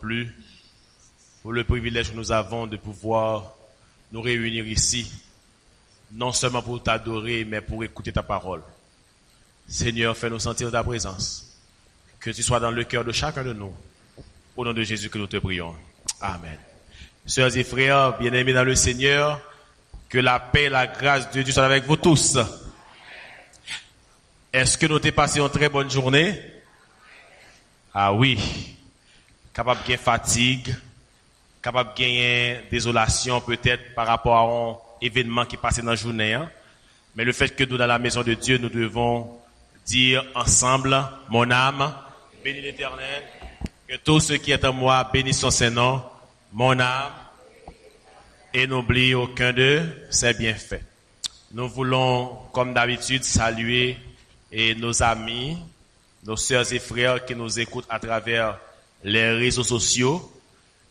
plus pour le privilège que nous avons de pouvoir nous réunir ici, non seulement pour t'adorer, mais pour écouter ta parole. Seigneur, fais-nous sentir ta présence. Que tu sois dans le cœur de chacun de nous. Au nom de Jésus que nous te prions. Amen. Sœurs et frères, bien-aimés dans le Seigneur, que la paix et la grâce de Dieu soient avec vous tous. Est-ce que nous avons passé une très bonne journée? Ah oui. Capable de fatigue, capable de gagner désolation peut-être par rapport à un événement qui est passé dans la journée. Hein? Mais le fait que nous, dans la maison de Dieu, nous devons dire ensemble, mon âme, bénis l'Éternel, que tout ce qui est en moi bénisse son Saint-Nom, mon âme, et n'oublie aucun de ses bienfaits. Nous voulons, comme d'habitude, saluer nos amis, nos sœurs et frères qui nous écoutent à travers les réseaux sociaux.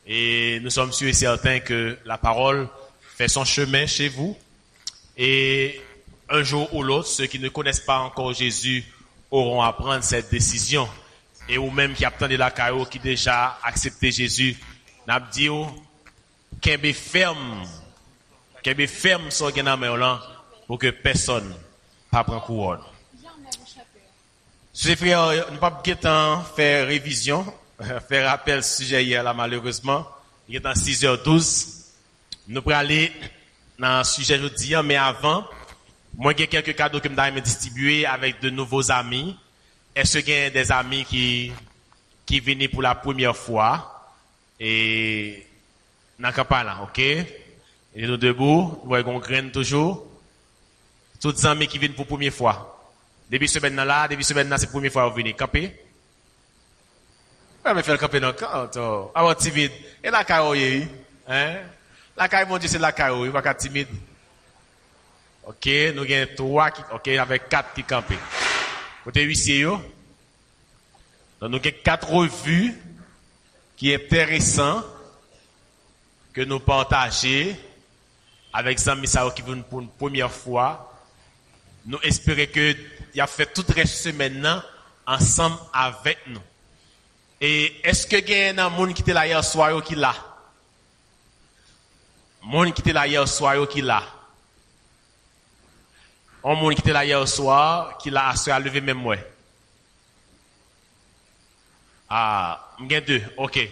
Et nous sommes sûrs et certains que la parole fait son chemin chez vous. Et un jour ou l'autre, ceux qui ne connaissent pas encore Jésus auront à prendre cette décision. Et ou même qui attendent la caillou, qui déjà accepté Jésus, n'a dit qu'un ferme son gain pour que personne ne prenne couronne. Ces frères, nous pas faire révision, faire rappel sujet hier là malheureusement. Il est en 6h12. Nous pourrons aller dans le sujet aujourd'hui, mais avant, moi j'ai quelques cadeaux que je vais distribuer avec de nouveaux amis. Est-ce qu'il y a des amis qui viennent pour la première fois et n'a qu'à pas là, ok? Et nous debout, nous voyons graine toujours. Tous les amis qui viennent pour la première fois. Depuis semaine là, c'est la première fois que vous venez camper. Ouais, mais faire camper dans le camp. Ah, timide. Et la caroye, hein? La caroye, mon Dieu, c'est la caroye, pas timide. Ok, nous avons 3 ok, avec 4 qui campent. Côté huissier, donc nous avons 4 revues qui est intéressant que nous partageons avec Zami Sao qui viennent pour une première fois. Nous espérons que il a fait toute la semaine ensemble avec nous. Et est-ce que il y a un monde qui était là hier soir qui là? Monde qui était là hier soir qui là? Un monde qui était là hier soir qui l'a à lever même moi. Ah, il y a 2, ok.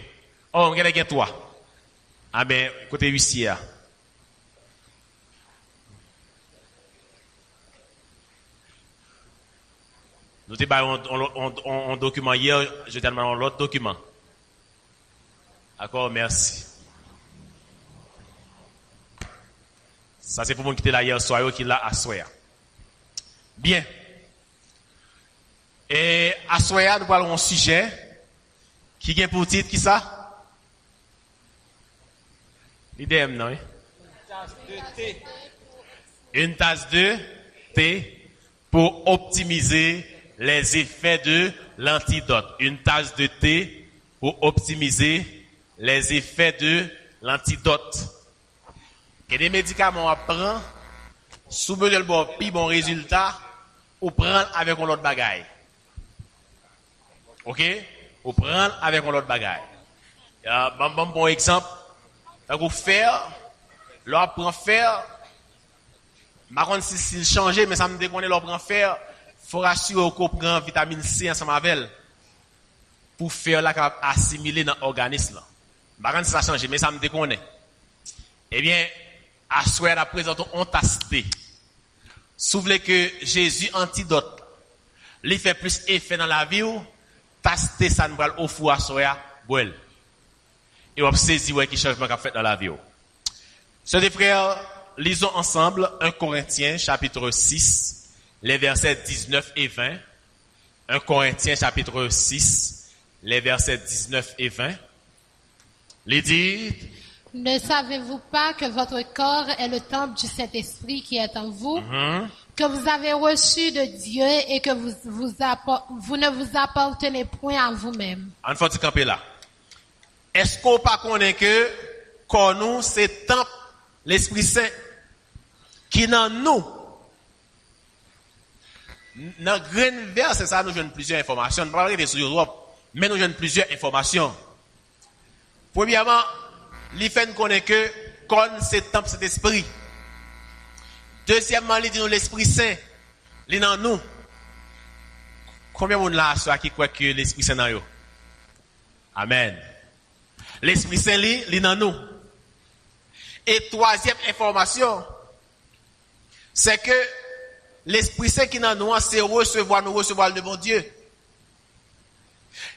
Oh, il y a 3. Ah ben, côté huissier. Nous avons un document hier, je t'ai demandé l'autre document. D'accord, merci. Ça c'est pour moi qui était là hier soir, qui l'a à soir. Bien. Et à soir, nous parlons d'un sujet qui vient pour titre, qui ça? L'idée, non? Une tasse de thé. Une tasse de thé pour optimiser les effets de l'antidote. Une tasse de thé pour optimiser les effets de l'antidote. Et des médicaments à prendre, sous besoin de bon, puis bon résultat, ou prendre avec un autre bagaille. Ok? Ou prendre avec un autre bagaille. Bon exemple, vous faire, l'on prend faire, par contre, si il change, mais ça me déconne, l'on prend faire, faut rassurer qu'on prend vitamine C ensemble avec elle pour faire la capable assimiler dans l'organisme. Par contre, ça change, mais ça me déconne. Eh bien, à soir, la présente, on tasse thé. Souvenez que Jésus antidote, il fait plus effet dans la vie, tasse thé, ça nous va au four à soir, boire. Et on saisit qui changement qu'a fait dans la vie. Sœurs et frères, lisons ensemble 1 Corinthiens chapitre 6, les versets 19 et 20. 1 Corinthiens chapitre 6, les versets 19 et 20. Les dit: Ne savez-vous pas que votre corps est le temple du Saint-Esprit qui est en vous, que vous avez reçu de Dieu et que vous ne vous appartenez point à vous-même? On faut camper là. Est-ce qu'on pas connaît que quand nous c'est temple l'Esprit Saint qui dans nous? Dans grain vert, c'est ça, nous avons plusieurs informations. Nous ne parlons pas sur Europe, mais nous avons plusieurs informations. Premièrement, il fait nous connaître que kon c'est temple cet esprit. Deuxièmement, il dit nous l'Esprit Saint, il est dans nous. Combien de monde là qui croit que l'Esprit Saint dans eux? Amen. L'Esprit Saint il est dans nous. Et troisième information, c'est que l'Esprit Saint qui est dans nous, c'est recevoir le bon Dieu.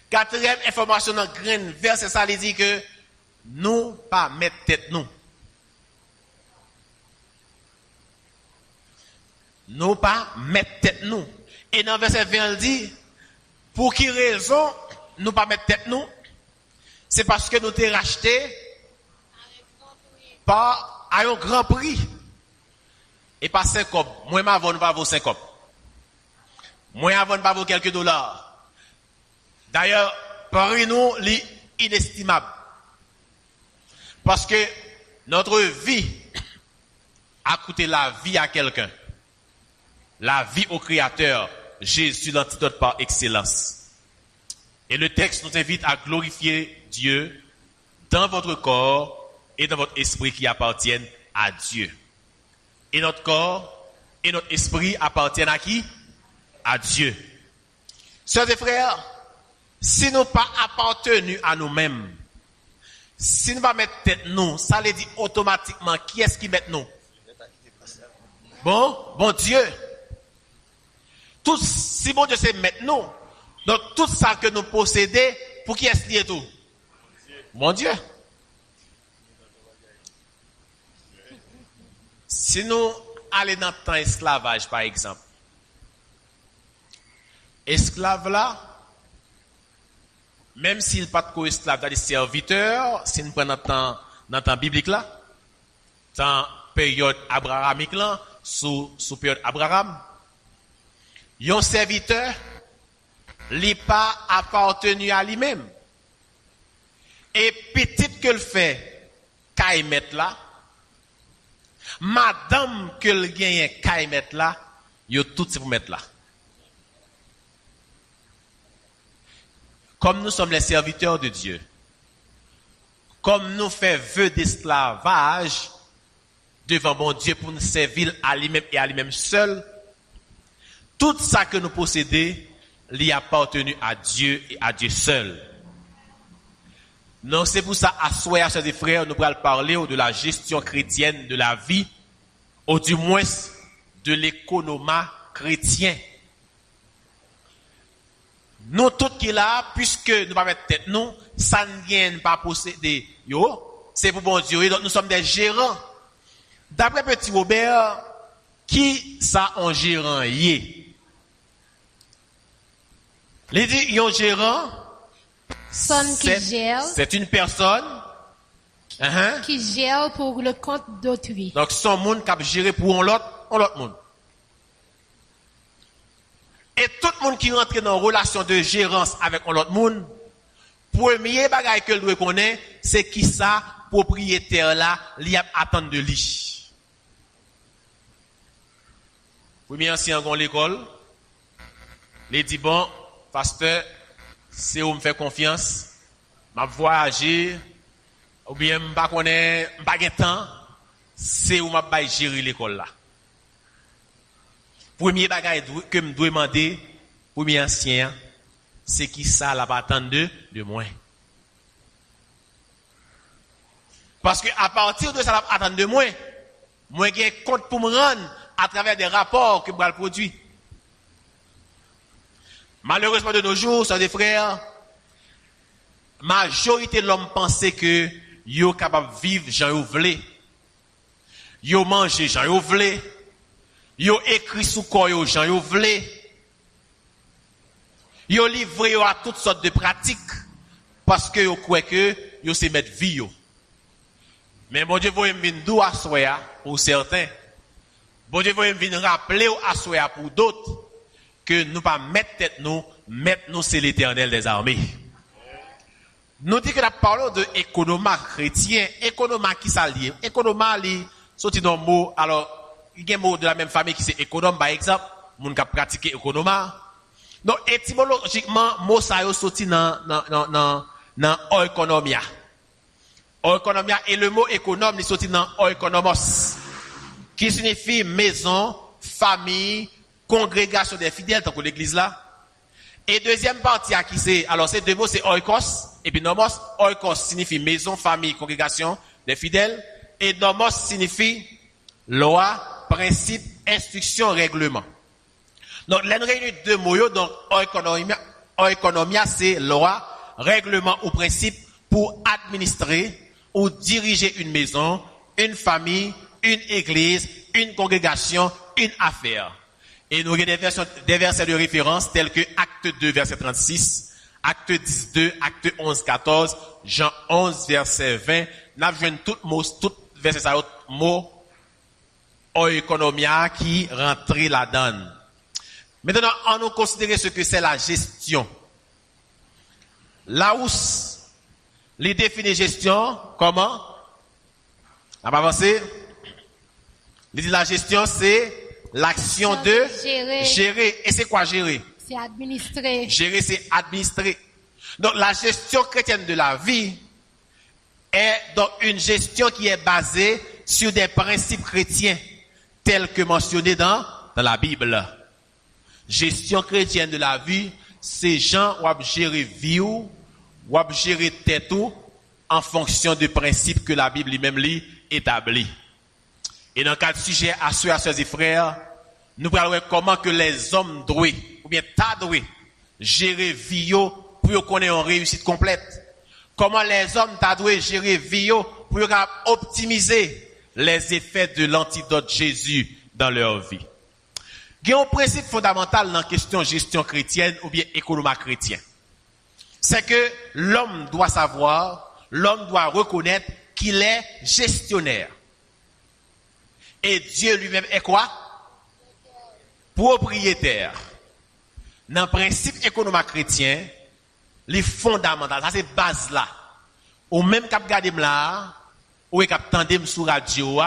Quatrième information dans le verset, ça dit que nous pas mettre tête nous. Nous pas mettre tête nous. Et dans verset 20, il dit, pour qui raison nous pas mettre tête nous? C'est parce que nous t'es racheté par un grand prix. Et pas 5 copes. Moi, avant, ne pas vaut 5 copes. Moi, avant, ne pas vaut quelques dollars. D'ailleurs, parmi nous, l'inestimable. Parce que notre vie a coûté la vie à quelqu'un. La vie au Créateur. Jésus, l'antidote par excellence. Et le texte nous invite à glorifier Dieu dans votre corps et dans votre esprit qui appartiennent à Dieu. Et notre corps et notre esprit appartiennent à qui? À Dieu. Sœurs et frères, si nous pas appartenus à nous-mêmes, si nous pas mettre tête nous, ça veut dire automatiquement qui est-ce qui met nous? Bon Dieu. Tout, si bon Dieu c'est mettre nous, donc tout ça que nous possédons, pour qui est-ce qui est tout? Mon Dieu. Si nous allons dans le temps esclavage, par exemple, esclave là, même s'il n'est pas de esclave, c'est-à-dire serviteur, si nous prenons dans le temps biblique là, dans période abrahamique là, sous période Abraham, un serviteur n'est pas appartenu à lui-même. Et petit que le fait, qu'il mette là, madame que le gagne qu'il mette là, yo tout c'est pour mettre là. Comme nous sommes les serviteurs de Dieu, comme nous faisons vœu d'esclavage devant bon Dieu pour nous servir à lui-même et à lui-même seul, tout ça que nous possédons, lui appartenu à Dieu et à Dieu seul. Non, c'est pour ça, à soir, chers frères, nous allons parler de la gestion chrétienne de la vie, ou du moins de l'économat chrétien. Nous, tout qui est là, puisque nous ne pas mettre tête, nous, ça ne vient pas posséder, c'est pour bon Dieu, donc nous sommes des gérants. D'après Petit Robert, qui ça en gérant y? Il dit, un gérant, c'est une personne qui gère pour le compte d'autrui. Donc, son monde qui a géré pour l'autre monde. Et tout le monde qui rentre dans une relation de gérance avec l'autre monde, premier bagage que doit connaître, c'est qui ça, propriétaire là, li attend de lui. Premier ancien dans l'école, il dit bon, pasteur, c'est où me fait confiance, m'a voyager, ou bien m'pa connaît, m'pa gen temps, c'est où m'a bay gérer l'école là. Premier bagage que me doit demander, premier ancien, c'est qui ça la pas attendre de moi. Parce que à partir de ça la attendre de moi j'ai un compte pour me rendre à travers des rapports que je vais produire. Malheureusement de nos jours, ça des frères, majorité de l'homme pensait que yo capable de vivre Jean yo vle. Yo manger Jean yo vle. Yo écrit sous corps yo Jean yo vle. Yo livré yo à toutes sortes de pratiques parce que yo croit que yo c'est mettre vie yo. Mais bon Dieu veut venir dou à soya pour certains. Bon Dieu veut venir rappeler à soya pour d'autres que nous pas mettre tête nous c'est l'Éternel des armées. Nous dit que nous parlons de économat chrétien, économat qui s'allie. Économat li sorti dans mot, alors il y a un mot de la même famille qui c'est économe par exemple, moun qui pratique économat. Donc étymologiquement mot ça yo sorti dans oikonomia. Oikonomia, et le mot économe, il sorti dans oikonomos, qui signifie maison, famille, congrégation des fidèles, tant que l'église là. Et deuxième partie, qui c'est, alors ces deux mots, c'est oikos, et puis nomos. Oikos signifie maison, famille, congrégation des fidèles, et nomos signifie loi, principe, instruction, règlement. Donc, l'un réunit deux mots, donc oikonomia, c'est loi, règlement ou principe pour administrer ou diriger une maison, une famille, une église, une congrégation, une affaire. Et nous avons des versets de référence tels que Acte 2, verset 36, Acte 10, 2, Acte 11, 14, Jean 11, verset 20. Nous avons tout verset ça, mot oikonomia qui rentre là-dedans. Maintenant, on nous considère ce que c'est la gestion. Laous, les définit gestion, comment? On va avancer. La gestion, c'est l'action de gérer. Et c'est quoi gérer? C'est administrer. Gérer, c'est administrer. Donc, la gestion chrétienne de la vie est donc une gestion qui est basée sur des principes chrétiens tels que mentionnés dans la Bible. Gestion chrétienne de la vie, c'est gens ou gérer vie ou gérer tête ou en fonction des principes que la Bible lui-même établit. Et dans le cas de sujet à soeurs et frères, nous parlerons comment que les hommes doivent, ou bien doivent gérer vie pour qu'on ait une réussite complète. Comment les hommes doivent gérer vie pour optimiser les effets de l'antidote Jésus dans leur vie. Il y a un principe fondamental dans la question gestion chrétienne ou bien économie chrétienne. C'est que l'homme doit savoir, l'homme doit reconnaître qu'il est gestionnaire. Et Dieu lui-même est quoi? Propriétaire. Dans le principe économique chrétien, les fondamentaux, ça c'est base là. Ou même quand vous regardez là, ou quand vous entendez sur radio,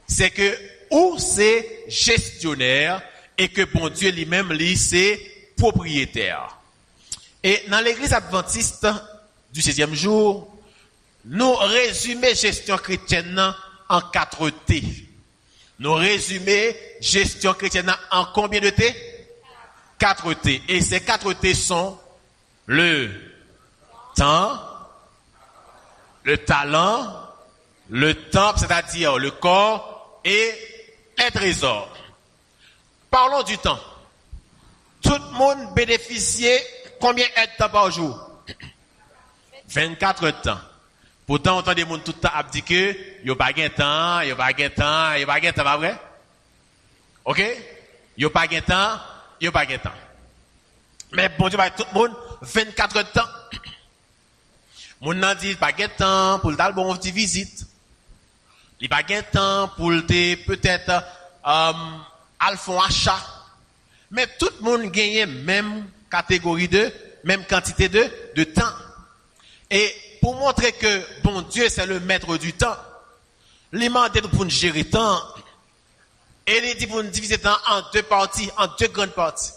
c'est que ou c'est gestionnaire et que bon Dieu lui-même c'est propriétaire. Et dans l'église adventiste du 16e jour, nous résumons gestion chrétienne en 4 T. Nous résumons gestion chrétienne en combien de T? 4 T. Et ces 4 T sont le temps, le talent, le temple, c'est-à-dire le corps, et les trésors. Parlons du temps. Tout le monde bénéficiait combien de temps par jour? 24 temps. Pourtant, on entend des gens tout le temps dit que il n'y a pas de temps, il n'y a pas de temps, il n'y a pas de temps, pas vrai? Ok? Il n'y a pas de temps, il n'y a pas de temps. Mais bon Dieu, tout le monde 24 temps. Mon nan dit pas de temps pour le bon petite visite. Il pas de temps pour le peut-être al font achat. Mais tout le monde gagne même catégorie même quantité de temps. Et pour montrer que bon Dieu c'est le maître du temps, il m'a demandé pour nous gérer le temps. Et il dit pour nous diviser le temps en 2 parties, en 2 grandes parties.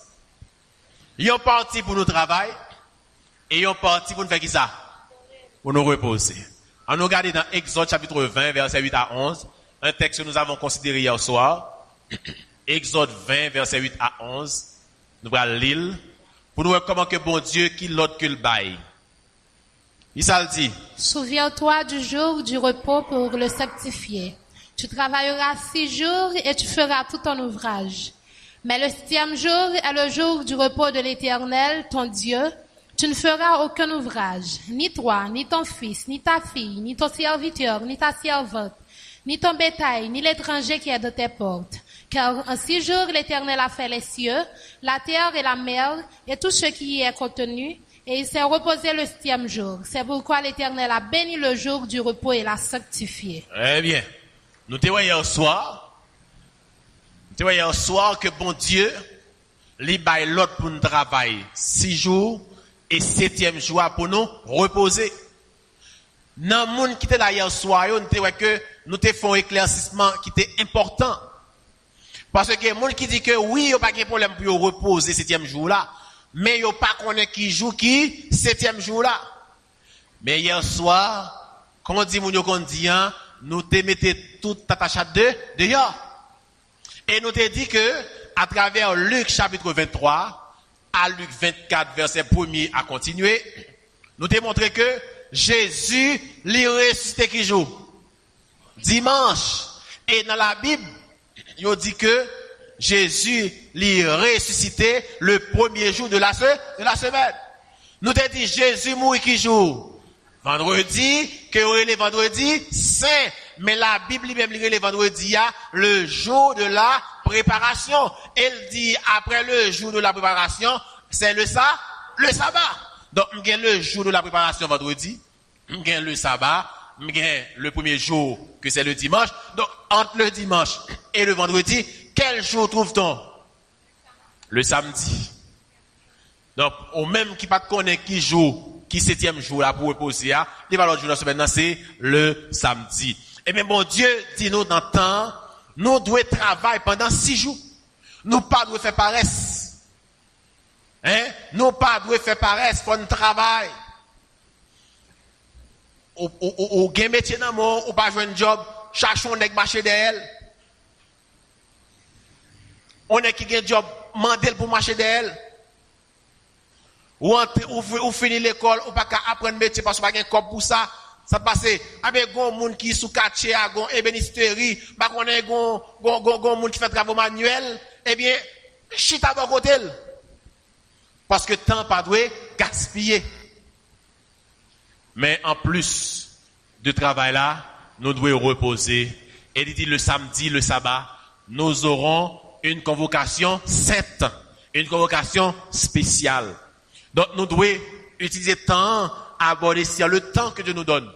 Il y a une partie pour nous travailler et il y a une partie pour nous faire qui ça? Pour nous reposer. On nous regarde dans Exode chapitre 20, verset 8 à 11, un texte que nous avons considéré hier soir. Exode 20, verset 8 à 11. Nous allons lire pour nous voir comment que bon Dieu qui l'autre que le bail. Il s'en dit. Souviens-toi du jour du repos pour le sanctifier. Tu travailleras 6 jours et tu feras tout ton ouvrage. Mais le 7e jour est le jour du repos de l'Éternel, ton Dieu. Tu ne feras aucun ouvrage, ni toi, ni ton fils, ni ta fille, ni ton serviteur, ni ta servante, ni ton bétail, ni l'étranger qui est de tes portes. Car en 6 jours l'Éternel a fait les cieux, la terre et la mer, et tout ce qui y est contenu, et il s'est reposé le 7e jour. C'est pourquoi l'Éternel a béni le jour du repos et l'a sanctifié. Eh bien, nous te voyons hier soir que bon Dieu, les bail l'autre pour nous travailler 6 jours et 7e jour pour nous reposer. Dans le monde qui était là hier soir, nous te voyons que nous te faisons un éclaircissement qui était important. Parce que les gens qui disent que oui, il n'y a pas de problème pour reposer 7e jour là, mais il n'y a pas qu'on qui joue qui 7e jour là. Mais hier soir, Comme on dit, qu'on dit, nous te mettons toute ta tâche dehors. Et nous te dit que, à travers Luc chapitre 23, à Luc 24, verset 1er à continuer, nous te montré que Jésus l'y ressuscité qui joue? Dimanche. Et dans la Bible, il dit que Jésus l'y ressuscité le premier jour de la semaine. Nous te dit Jésus mourit qui joue? Vendredi, que les vendredis saint. Mais la Bible lui-même les vendredis, le jour de la préparation. Elle dit, après le jour de la préparation, c'est le sabbat. Donc, il y a le jour de la préparation vendredi, il y a le sabbat, il y a le premier jour que c'est le dimanche. Donc, entre le dimanche et le vendredi, quel jour trouve-t-on? Le samedi. Donc, au même qui pas connaît qui jour, qui septième jour là pour reposer, les valeurs de la semaine, c'est le samedi. Et bien, bon Dieu dit nous dans le temps, nous devons travailler pendant 6 jours. Nous pas devons faire paresse. Nous pas devons faire paresse, faut un travail. Ou gain métier dans mon, ou pas jouer un job, cherchons nèg marcher derrière. On est qui gain job, mandel pour marcher derrière. Ou finir l'école, ou pas qu'à apprendre métier parce qu'on pas gain corps pour ça. Ça passe, avec gon moun qui sous quartier, gon ébénisterie, bah qu'on est gon moun qui fait travaux manuels, eh bien, chita dans côté. Parce que temps pas doué gaspiller. Mais en plus de travail là, nous devons reposer. Et il dit le samedi, le sabbat, nous aurons une convocation sainte, une convocation spéciale. Donc nous devons utiliser temps à aborder le temps que Dieu nous donne.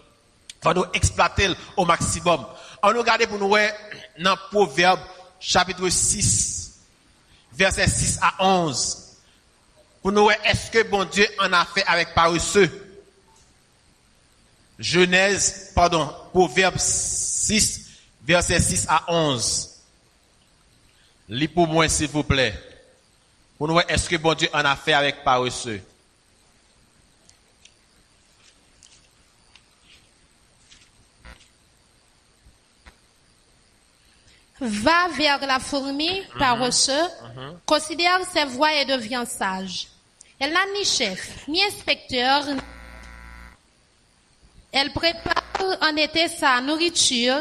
Il faut nous exploiter au maximum. On nous regarde pour nous dans Proverbe chapitre 6, verset 6 à 11. Pour nous est-ce que bon Dieu en a fait avec paresseux? Proverbe 6, verset 6 à 11. Lis pour moi s'il vous plaît. Pour nous est-ce que bon Dieu en a fait avec paresseux? Va vers la fourmi, paresseux, considère ses voies et devient sage. Elle n'a ni chef, ni inspecteur. Elle prépare en été sa nourriture.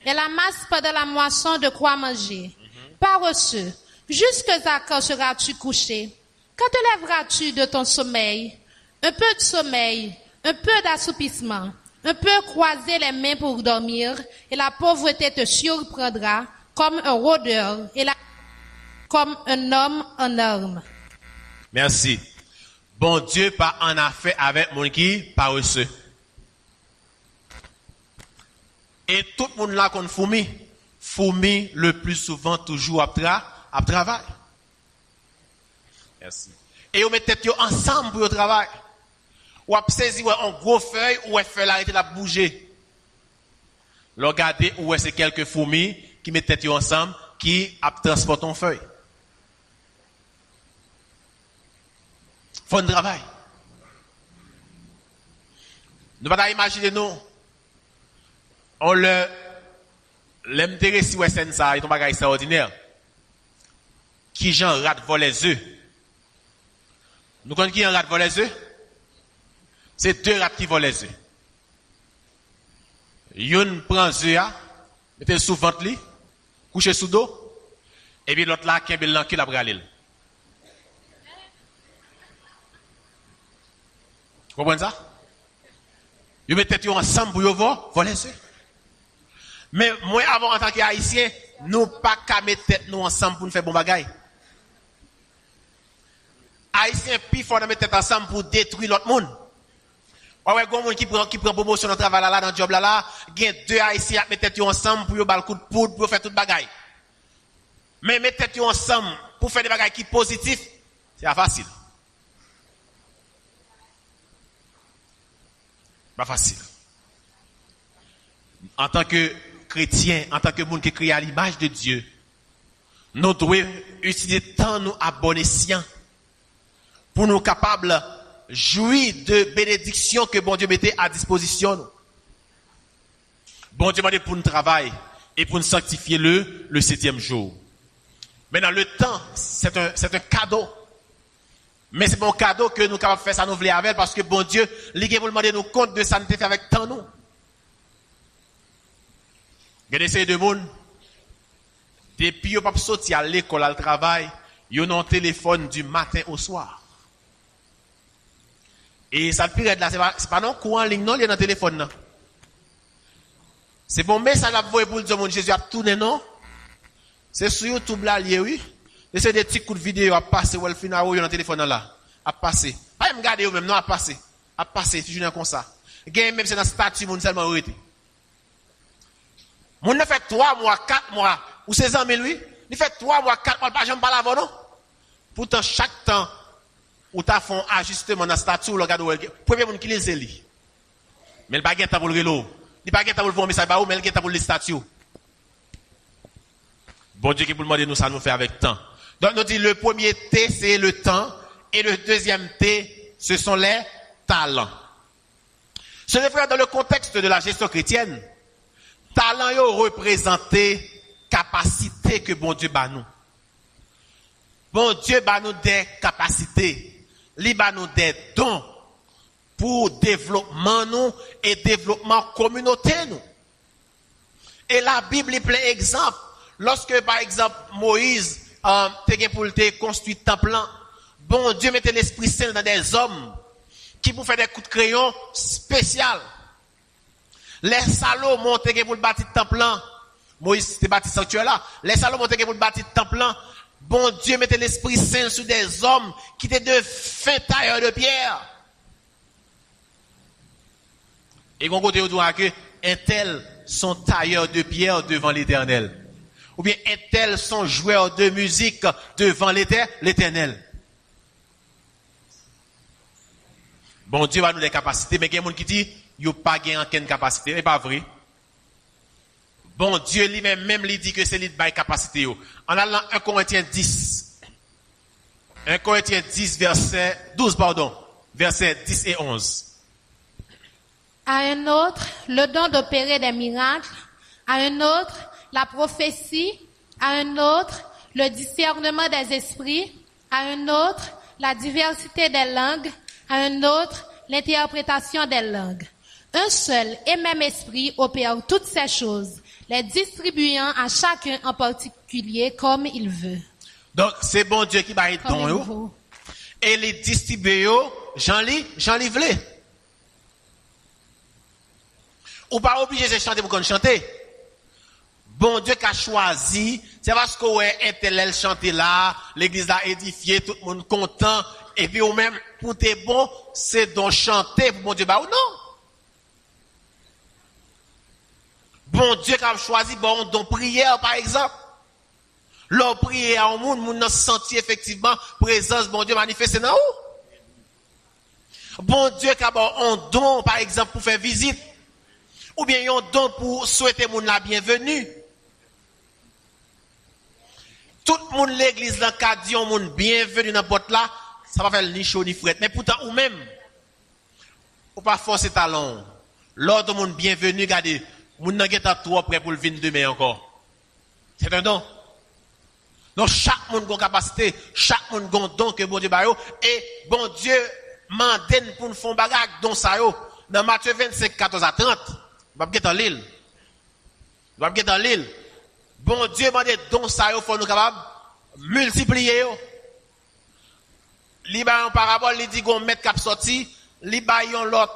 Elle amasse pendant la moisson de quoi manger. Paresseux, jusqu'à quand seras-tu couché? Quand te lèveras-tu de ton sommeil? Un peu de sommeil, un peu d'assoupissement, un peu croiser les mains pour dormir, et la pauvreté te surprendra comme un rôdeur et comme un homme en armes. Merci. Bon Dieu pas en a fait avec mon qui paresseux. Et tout le monde là qu'on fourmi le plus souvent toujours à travail. Merci. Et on met tête ensemble pour le travail. Ou à saisir un gros feuille ou à faire l'arrêter la bouger. Regardez où est ces quelques fourmis qui mettent tête ensemble qui transportent une feuille. Faut un travail. Nous ne pouvons pas imaginer nous. On l'intéresse ou est ça, il y a un bagage extraordinaire. Qui j'en rate voler les œufs. Nous connaissons qui en rate voler les œufs? C'est 2 rats qui volent les œufs. Une prend les œufs, mettez sous ventre, couche sous dos, et puis l'autre là, qui est l'an qui l'a bralé. Vous comprenez ça? Vous mettez ensemble pour voler les œufs. Mais moi, avant, en tant qu'Haïtien, nous pas qu'à mettre tête nous ensemble pour nous faire bon bagaille. Haïtien, puis faut mettre tête ensemble pour détruire l'autre monde. Ouais, gon monde qui prend promotion dans travail là, dans le job là, gen 2 Haïtiens à mettre tête ensemble pour yo bal coup de poudre pour faire toute bagaille. Mais mettre tête ensemble pour faire des bagailles qui positifs, c'est pas facile. Pas facile. En tant que chrétien, en tant que monde qui crée à l'image de Dieu, nous devons utiliser tant nous à bon escient pour nous capables jouir de bénédictions que bon Dieu mettait à disposition. Bon Dieu m'a dit pour nous travailler et pour nous sanctifier le 7e jour. Maintenant, le temps, c'est un cadeau. Mais c'est bon cadeau que nous sommes capables de faire ça nous voulons avec parce que bon Dieu, il vous demander nous compte de ça nous fait avec tant nous. Il y a des séries de monde. Depuis qu'ils ne sortent à l'école, à travail, ils ont un téléphone du matin au soir. Et ça le pire, c'est pas non courant en ligne, non, il y a dans le téléphone. Non. C'est bon message à vous pour dire que Jésus a tourné, non? C'est sur YouTube là, oui. Et c'est des petits coups de vidéo à passer, ou le final, ou dans le téléphone là. À passer. Pas me garder même, non, à passer. À passer, tu joues comme ça. Game même c'est dans le statut, mon seulement arrêté. Mon ne fait 3 mois, 4 mois, ou 16 ans, mais lui, il fait 3 mois, 4 mois, pas jamais parler avant, non? Pourtant, chaque temps, où tu as fait un ajustement dans le statut, le regarde, premier monde qui l'a, c'est lui. Mais le baguette pour le vélo. Il n'y a pas pour le message, mais il y a pour le statut. Bon Dieu qui vous demande nous ça nous fait avec temps. Donc nous dit le premier T c'est le temps et le deuxième T ce sont les talents. Ce frère dans le contexte de la gestion chrétienne, talent yo représenté capacité que bon Dieu bat nous. Bon Dieu bat nous des capacités, il bat nous des dons pour développement nous et développement communauté nous. Et la Bible est plein d'exemples. Lorsque, par exemple, Moïse pour construire le temple, bon Dieu mettait l'Esprit Saint dans des hommes qui pour faire des coups de crayon spéciaux. Les Salomon pour bâtir le temple, Moïse était bâti sanctuaire là. Les Salomon pour bâtir le temple, bon Dieu mettait l'Esprit Saint sur des hommes qui étaient de fins tailleurs de pierre. Et qu'on côté autour que un tel sont tailleurs de pierre devant l'Éternel. Ou bien un tel sont joueurs de musique devant l'Éternel. Bon Dieu va nous des capacités, mais il y a des gens qui disent il n'y a pas de capacité. C'est pas vrai. Bon Dieu lui-même lui dit que c'est lui qui a des capacités. En allant 1 Corinthiens 10. 1 Corinthiens 10, verset 12, verset 10 et 11. À un autre, le don d'opérer des miracles. À un autre, la prophétie. À un autre, le discernement des esprits. À un autre, la diversité des langues. À un autre, l'interprétation des langues. Un seul et même esprit opère toutes ces choses, les distribuant à chacun en particulier comme il veut. Donc, c'est bon Dieu qui va être don. Et les distribuer, j'en livre. Ou pas obligé de chanter pour qu'on chante. Bon Dieu qui a choisi, c'est parce que ouais, un tel chanter là, l'église a édifié, tout le monde content, et puis ou même, pour t'es bon, c'est donc chanter pour bon Dieu, bah ou non? Bon Dieu qui a choisi, bon, donc prière par exemple. Leur prière au monde a senti effectivement présence, bon Dieu manifesté dans où? Bon Dieu qui a un don par exemple pour faire visite. Ou bien un don pour souhaiter moun la bienvenue. Tout le monde l'église dans cadre dit un monde bienvenu dans porte là, ça va faire ni chaud ni fret. Mais pourtant ou même ou pas forcer talon. L'autre monde bienvenu, regardez, moun nan geta trop prêt pour le venir demain encore. C'est un don. Donc chaque monde a une capacité, chaque monde a un don que bon Dieu ba yo et bon Dieu mandine pour nous faire bagage don ça yo. Dans Matthieu 25 14 à 30. Va get dans l'île. Bon Dieu m'a dit don ça yo faut nous capable multiplier yo. Li ba en parabole, li dit gon mettre cap sorti, li ba yon l'autre,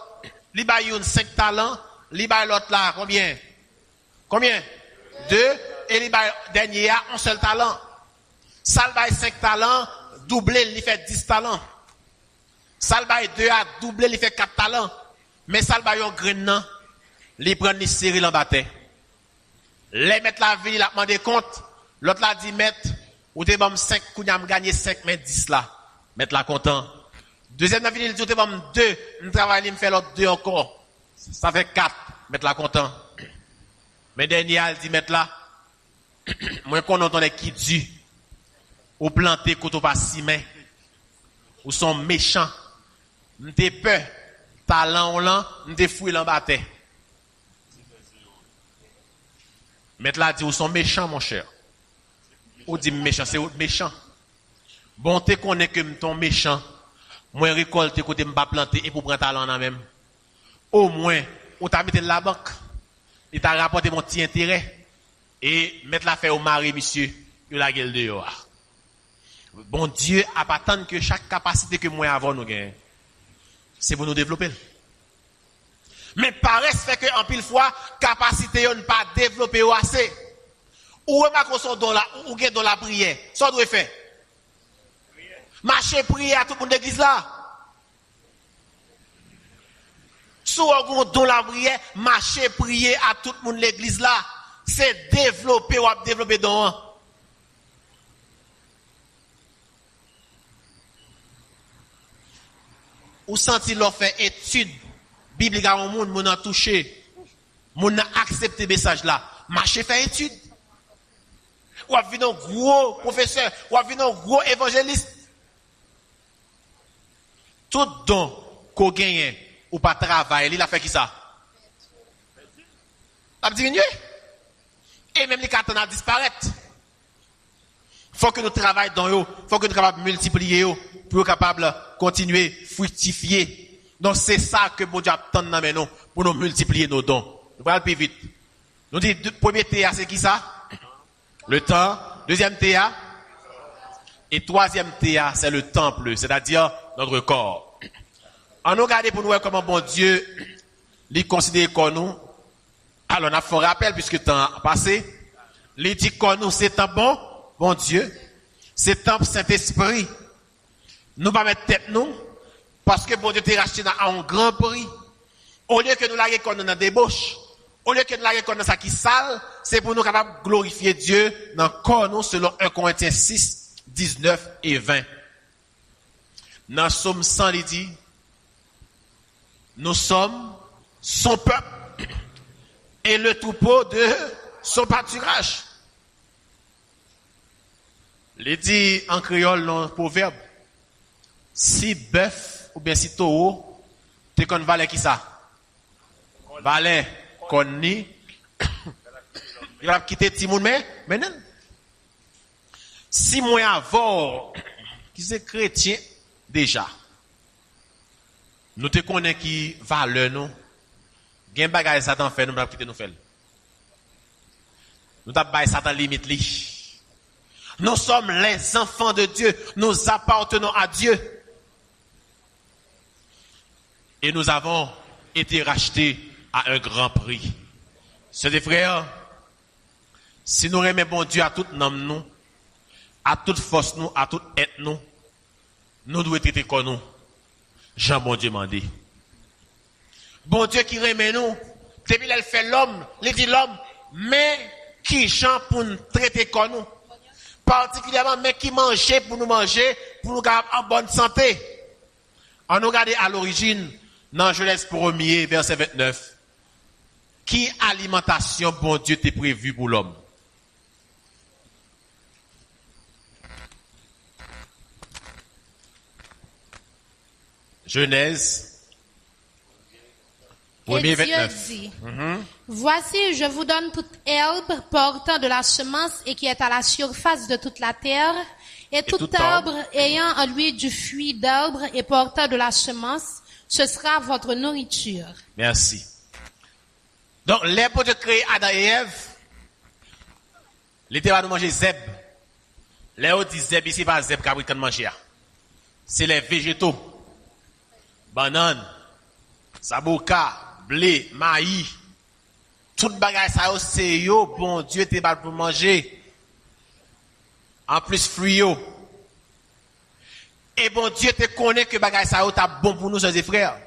li ba yon 5 talents, li ba l'autre là combien? 2 et li ba dernier a un seul talent. Ça ba 5 talents, doublé, il fait 10 talents. Ça ba 2 a doublé, il fait 4 talents. Mais ça ba yon grain nan li prend ni série en bataille. Les mettre la vie, la demander compte. L'autre la dit mettre, ou te bam 5, kounya m gagné 5, mais 10 là. Mettre la content. Deuxième la vie, il dit, ou te bam 2, m travaille, m fait l'autre 2 encore. Ça fait 4, mettre la content. Mais dernier, elle dit mettre là. Moi, qu'on entend qui dit, ou planter, quand on pas si main, ou sont méchants. M te peur, talent ou là, m te fouille l'en bataille. Maître là dit, vous sont méchants, mon cher. Ou dit méchant, c'est méchant. Bon, t'es connais que ton méchant, moi récolte côté m'pas planter et pour prendre talent en même. Au moins, on t'a mis de la banque. Il t'a rapporté mon petit intérêt. Et mettre la fait au mari, monsieur, il la gueule dehors. Bon Dieu a pas tant que chaque capacité que moi avons nous gagne. C'est pour nous développer. Mais paresse fait que en pile fois capacité ne pas développer assez. Ou remarque son don là ou gain dans la prière. Ça doit faire. Marcher prier à tout le monde d'église là. Sous on don la prière, marcher prier à tout le monde l'église là. C'est développer ou développer don. Ou senti leur fait étude biblique à un monde, moun a touché, moun a accepté message là, marcher fait étude. Ou a vu un gros professeur, ou a vu un gros évangéliste. Tout don qu'on gagne ou pas travail, il a fait qui ça? Il a diminué. Et même les cartons a disparaître. Faut que nous travaillions dans eux, faut que nous capables de multiplier eux, pour être capables de continuer, fructifier. Donc c'est ça que bon Dieu attend dans nous, pour nous multiplier nos dons. Nous allons plus vite. Nous disons, premier théâtre, c'est qui ça? Le temps. Deuxième théâtre. Et troisième théâtre, c'est le temple, c'est-à-dire notre corps. En nous regardant pour nous voir comment bon Dieu, il considère comme nous. Alors, on a fait un rappel, puisque le temps passé. Il dit comme nous, c'est un bon Dieu. C'est un Saint-Esprit. Nous va mettre tête nous, parce que bon Dieu t'a racheté à un grand prix. Au lieu que nous la reconnaissons dans la débauche, au lieu que nous la reconnaissons ça qui sale, c'est pour nous capables de glorifier Dieu dans le corps nous, selon 1 Corinthiens 6, 19 et 20. Dans Somme 100, il dit, nous sommes son peuple et le troupeau de son pâturage. Il dit en créole dans le proverbe, si bœuf ou bien si taureau, t'es qu'on valait qui ça? Valait qu'on ni. Il va quitter Timoun, mais non. Si moi avant, qui c'est chrétien, déjà, nous te connaissons qui valeur nous, gen bagay Satan fait, nous va quitter nous faire. Nous t'as bail Satan limite li. Nous sommes les enfants de Dieu, nous appartenons à Dieu. Et nous avons été rachetés à un grand prix. Sœurs et frères, si nous aimons bon Dieu à tout nom nous, à toute force nous, à toute être nous, nous devons être comme nous. Jean bon Dieu m'a dit. Bon Dieu qui remet nous, depuis qu'il fait l'homme, il dit l'homme, mais qui Jean pour nous traiter comme nous. Particulièrement, mais qui mangeait pour nous manger, pour nous garder en bonne santé. On nous regarde à l'origine, dans Genèse 1er, verset 29. Qui alimentation bon Dieu t'est prévu pour l'homme? Genèse 1er, 29. Dieu dit, voici, je vous donne toute herbe portant de la semence et qui est à la surface de toute la terre, et tout arbre ayant en lui du fruit d'arbre et portant de la semence, ce sera votre nourriture. Merci. Donc, les pour de créer Adam et Ève, l'été va nous manger zèbre. Les autres disent zèbre, ici pas zèbre qui a manger. C'est les végétaux. Banane, sabouka, blé, maïs. Tout bagage ça c'est yo, bon Dieu t'es pas pour manger. En plus fruits yo. Et bon Dieu te connaît que bagage ça t'a bon pour nous, sœurs et frères.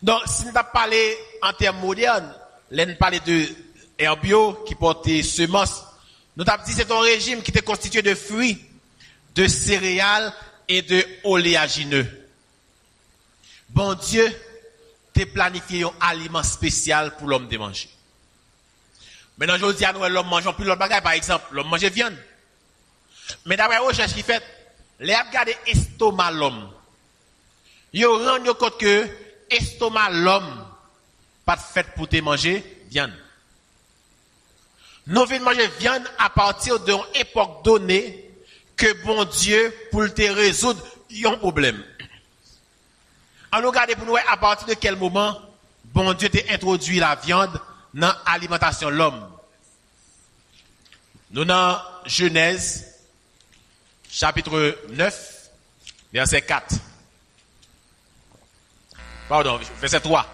Donc, si nous avons parlé en termes modernes, là, nous parlons de herbio qui portait semences. Nous avons dit que c'est un régime qui était constitué de fruits, de céréales et de oléagineux. Bon Dieu t'a planifié un aliment spécial pour l'homme de manger. Maintenant, je dis à nous, l'homme mange plus l'autre bagage, par exemple, l'homme mange viande. Mais d'après la recherche qui fait, les regarder estomac l'homme. Yo rend compte que estomac l'homme pas fait pour te manger viande. Nous venons manger viande à partir d'une époque donnée que bon Dieu pour te résoudre un problème. On nous regarde pour nous à partir de quel moment bon Dieu t'a introduit la viande dans l'alimentation de l'homme. Nous dans Genèse, chapitre 9, verset 4. Pardon, verset 3.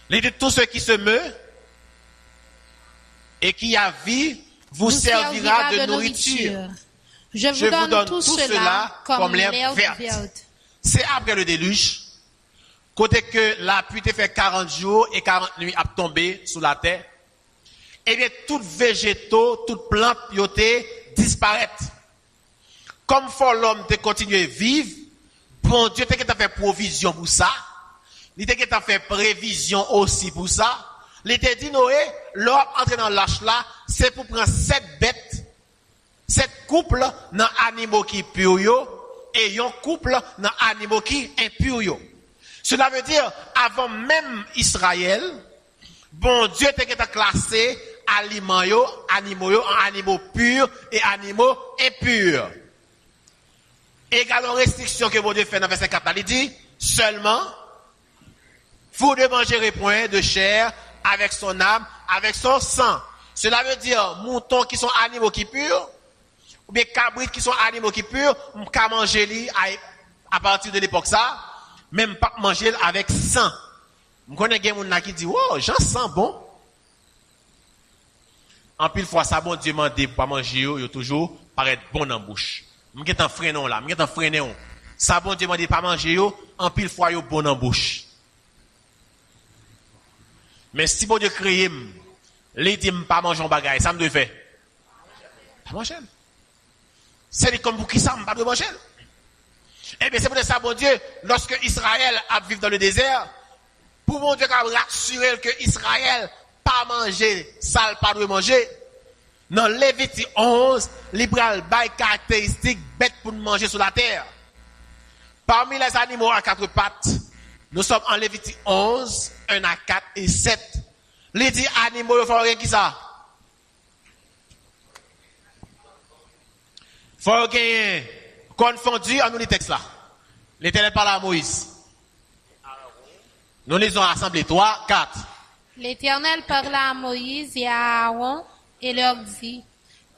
Il dit, tous ceux qui se meuvent et qui a vie vous servira de nourriture. Je vous donne tout cela comme l'herbe verte. C'est après le déluge, côté que la pluie te fait 40 jours et 40 nuits à tomber sous la terre, et bien, tout végétaux, toute plante, yoté, disparaissent. Comme faut l'homme te continuer à vivre, bon Dieu t'a fait provision pour ça. Il t'a fait prévision aussi pour ça. Il t'a dit, Noé, l'homme entre dans l'âge là, c'est pour prendre 7 bêtes, 7 couples dans animaux qui purs et un couple dans animaux qui impurs. Cela veut dire, avant même Israël, bon Dieu t'a classé animaux en animaux purs et animaux impurs. Égale restriction que bon Dieu fait dans verset 4, il dit, seulement, vous ne mangerez point de chair avec son âme, avec son sang. Cela veut dire, moutons qui sont animaux qui purs, ou bien cabrites qui sont animaux qui purs, on peut manger à partir de l'époque ça, même pas manger avec sang. Je connais des gens qui disent, wow, j'en sens bon. En pile fois, ça, bon Dieu m'a dit pour manger, il toujours paraît bon dans la bouche. Je suis en freinon là, je suis en freinon. Ça, bon Dieu m'a dit pas manger, en pile fois, il bon dans la bouche. Mais si bon Dieu crée, il dit pas manger un bagage, ça me doit faire. Pas manger. C'est comme pour qui ça, pas de manger. Eh bien, c'est pour ça, bon Dieu, lorsque Israël a vécu dans le désert, pour mon Dieu, rassurer que Israël pas manger, ça pas de manger. Dans Lévitique 11, libéral bail caractéristique bête pour manger sur la terre. Parmi les animaux à 4 pattes, nous sommes en Lévitique 11, 1 à 4 et 7. Les 10 animaux, il faut rien qui ça? Il faut gagner confondu en nous les textes là. L'Éternel parle à Moïse. Nous les avons rassemblés 3, 4. L'Éternel parla à Moïse et à Aaron et leur dit,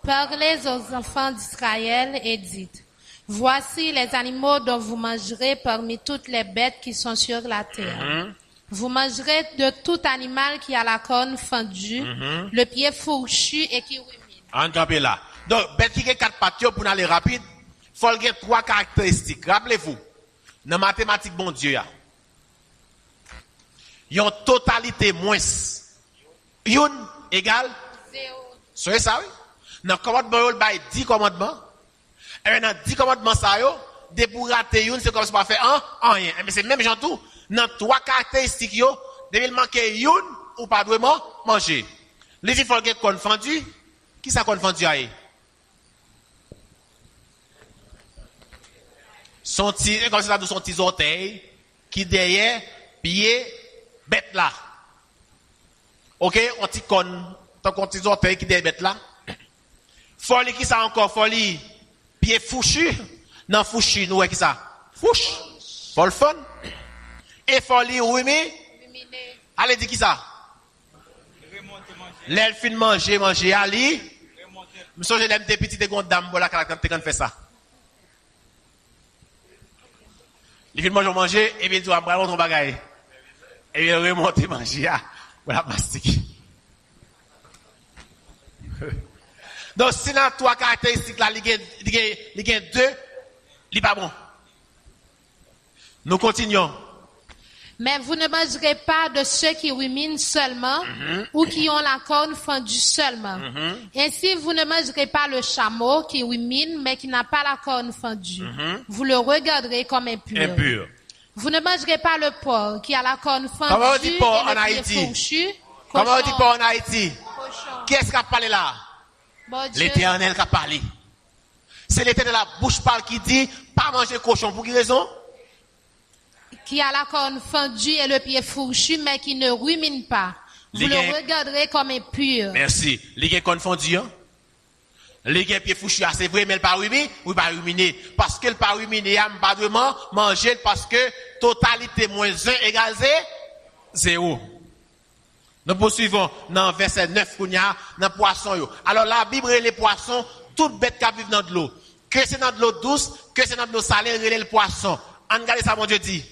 parlez aux enfants d'Israël et dites, voici les animaux dont vous mangerez parmi toutes les bêtes qui sont sur la terre. Vous mangerez de tout animal qui a la corne fendue, le pied fourchu et qui rumine. En campé là. Donc, bête qui a 4 pattes pour aller rapide, il faut avoir 3 caractéristiques. Rappelez-vous, dans la mathématique, bon Dieu, il y a une totalité moins. Une égale 0. C'est ça, oui? Dans le commandement, il y a 10 commandements. Et dans 10 commandements, ça, dès pour rater une, c'est comme si on fait un, rien. Mais c'est même genre tout. Dans 3 caractéristiques, dès qu'il manque une, ou pas vraiment manger. Les il faut qu'il confondu. Qui ça confondu à son petit, comme ça, son petit orteil, qui derrière, pied, bête là. Ok, on t'y con, ton petit orteil qui derrière bête là. Folie qui ça encore, folie, pied fouchu. Non, fouchu, nous, qui ça? Fouche. Folle fun. Et folie, oui, allez, dis qui ça? L'elfine manger, allez. Monsieur, je l'aime des petites dames, voilà, quand fait ça. Les filles manger, et bien, tu vas prendre ton bagage. Et bien, remonter manger, voilà, mastique. Donc, si dans 3 caractéristiques là, il y a 2, il n'est pas bon. Nous continuons. Mais vous ne mangerez pas de ceux qui ruminent seulement, ou qui ont la corne fendue seulement. Ainsi, vous ne mangerez pas le chameau qui rumine, mais qui n'a pas la corne fendue. Vous le regarderez comme impur. Vous ne mangerez pas le porc qui a la corne fendue. Comment on dit porc en et le Haïti? pied fourchu. Comment on dit porc en Haïti? Cochon. Qui est-ce qui a parlé là? Bon L'Éternel qui a parlé. C'est l'Éternel de la bouche parle qui dit, pas manger cochon. Pour quelle raison? Qui a la corne fendue et le pied fourchu, mais qui ne rumine pas. vous le regarderez comme impur. Merci. Les gens confondus, hein? Les gens pieds fouchus, c'est vrai, mais le pas ruminer, ou pas ruminer. Parce que le pas ruminer, il pas vraiment manger parce que totalité moins 1 égale 0. Nous poursuivons dans verset 9, dans poisson. Alors la Bible, les poissons, toutes bêtes qui vivent dans de l'eau. Que c'est dans de l'eau douce, que c'est dans de l'eau salée, le poisson. En regardez ça, mon Dieu dit.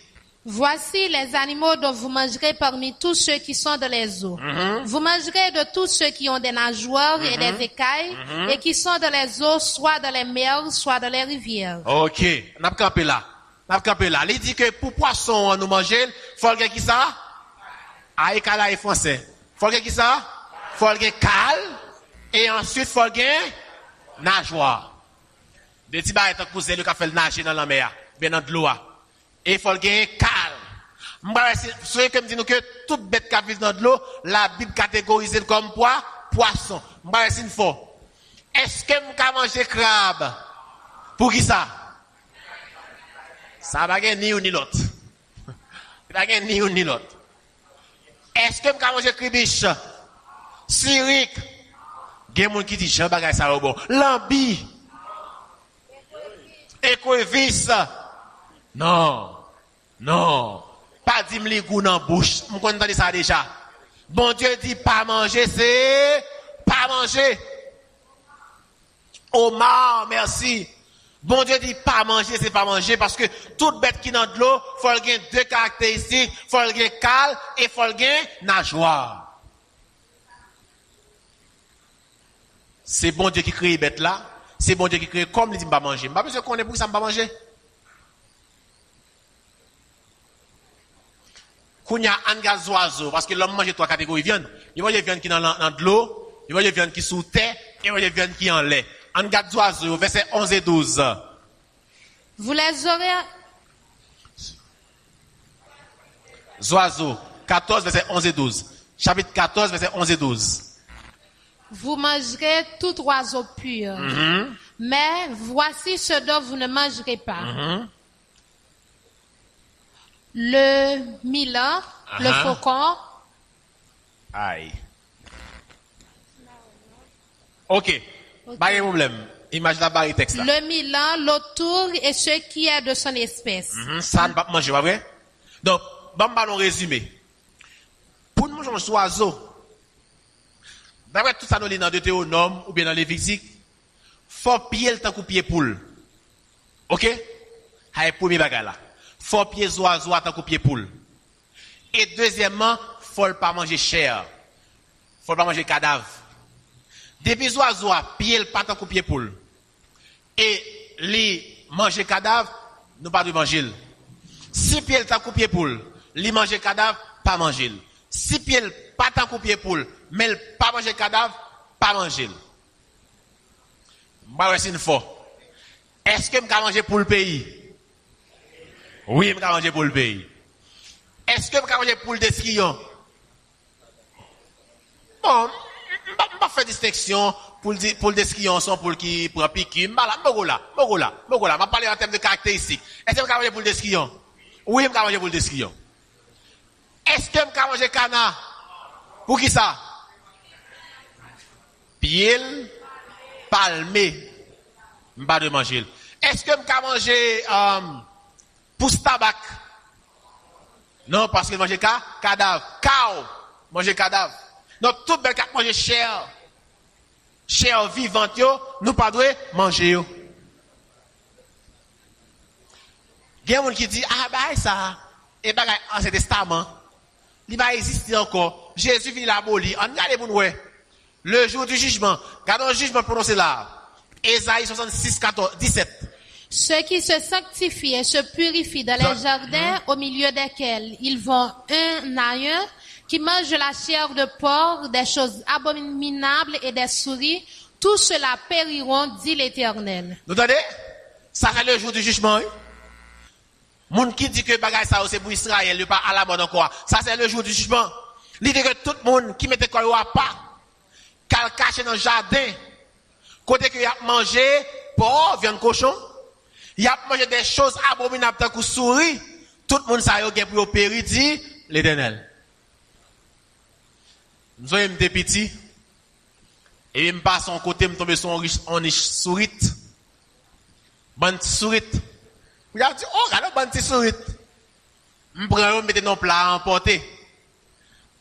Voici les animaux dont vous mangerez parmi tous ceux qui sont dans les eaux. Vous mangerez de tous ceux qui ont des nageoires et des écailles et qui sont dans les eaux, soit dans les mers, soit dans les rivières. Ok, on a campé là. Il dit que pour poisson, nous manger, faut que qui ça? Ah, écala et français. Faut que qui ça? Faut que cal et ensuite faut que nageoire. Des petits barres étant cousin, le qui fait le nager dans la mer, bien dans de l'eau. Et il faut le gagner calme. C'est comme dit nous que toute bête qui vit dans de l'eau, la Bible catégorise comme poisson. C'est une fois. Est-ce que vous pouvez manger crabe? Pour qui ça? Ça va gagner ni ou ni l'autre. Ça va gagner ni ou ni l'autre. Est-ce que vous pouvez manger cribiche? Syrique? Il y a des gens qui disent, Jean bagay ça au bon. Lambi? Écoevis? Non. Pas dire les goûts dans la bouche. Vous connaissez ça déjà. Bon Dieu dit pas manger, c'est pas manger. Omar, merci. Bon Dieu dit pas manger, c'est pas manger parce que toute bête qui est dans de l'eau, faut le gagner 2 caractéristiques, faut le gagner cal et faut le gagner nageoire. C'est bon Dieu qui crée bête là. C'est bon Dieu qui crée comme il dit pas manger. Pas besoin qu'on est pour ça pas manger. Quand il y a un gaz oiseau, parce que l'homme mange 3 catégories de viande. Il y a des viandes qui sont dans de l'eau, il y a des viandes qui sont sous terre, et il y a des viandes qui sont en lait. Un gaz oiseau, verset 11 et 12. Vous les aurez... Oiseau, 14, verset 11 et 12. Chapitre 14, verset 11 et 12. Vous mangerez tout oiseau pur. Mais voici ce dont vous ne mangerez pas. Le milan, le faucon. Aïe. Ok. Pas de problème. Imagine la barre texte là. Le milan, l'autour et ce qui est de son espèce. Ça ne va pas manger, pas vrai? Donc, bon, ballon résumé. Pour nous manger un oiseau, d'après tout ça, nous lisons dans Deutéronome ou bien dans Lévitique, faut pied le temps qu'on pied poule. Ok? C'est le premier bagage là. Faut pied oiseau à tant qu'on pied poule. Et deuxièmement, faut pas manger chair. Faut pas manger cadavre. Depuis oiseau à pied le pas tant qu'on pied poule. Et les manger cadavre, nous pas de manger. Si pied le temps qu'on pied poule, les manger cadavre, pas manger. Si pied le pas tant qu'on pied poule, mais le pas manger cadavre, pas manger. Moi, c'est une fois. Est-ce que je peux manger pour le pays? Oui, je peux manger pour le pays. Est-ce que je peux manger pour le descrion? Bon, je ne vais pas faire distinction pour le descrion, sans pour qui prend piqûre. Je vais parler en termes de caractéristiques. Est-ce que je peux manger pour le descrion? Oui, je peux manger pour le descrion. Est-ce que je peux manger canard? Pour qui ça? Piel, palmé. Je ne vais pas manger. Est-ce que je peux manger pousse tabac? Non, parce que je mange cadavre. Cow, manger cadavre. Donc, tout bel cap manger chair. Chair vivante, nous pas doit manger. Il y a des gens qui disent, ah, bah, ça, et bah, Ancien Testament, il va exister encore. Jésus vient l'abolir. On regarde pour nous, le jour du jugement. Regardons le jugement prononcé là. Ésaïe 66, 14, 17. Ceux qui se sanctifient et se purifient dans les jardins au milieu desquels ils vont un à un, qui mangent la chair de porc, des choses abominables et des souris, tous ceux-là périront, dit l'Éternel. Vous entendez? Ça c'est le jour du jugement. Moun qui dit que bagay ça c'est pour Israël, il pas à la bonne encore. Ça c'est le jour du jugement. L'idée que tout le monde qui mettait quoi à pas, qu'elle cache dans le jardin, côté qu'il a mangé porc, viande cochon, il a mangé des choses abominables tant que souris, tout le monde ça y est pour périr, dit l'Éternel. Nous sommes des petits. Et je passe en côté, je tombe sur une sourite. Bonne sourite. Je dis, oh, regarde, bonne sourite. Je prends, je mets dans le plat à emporter.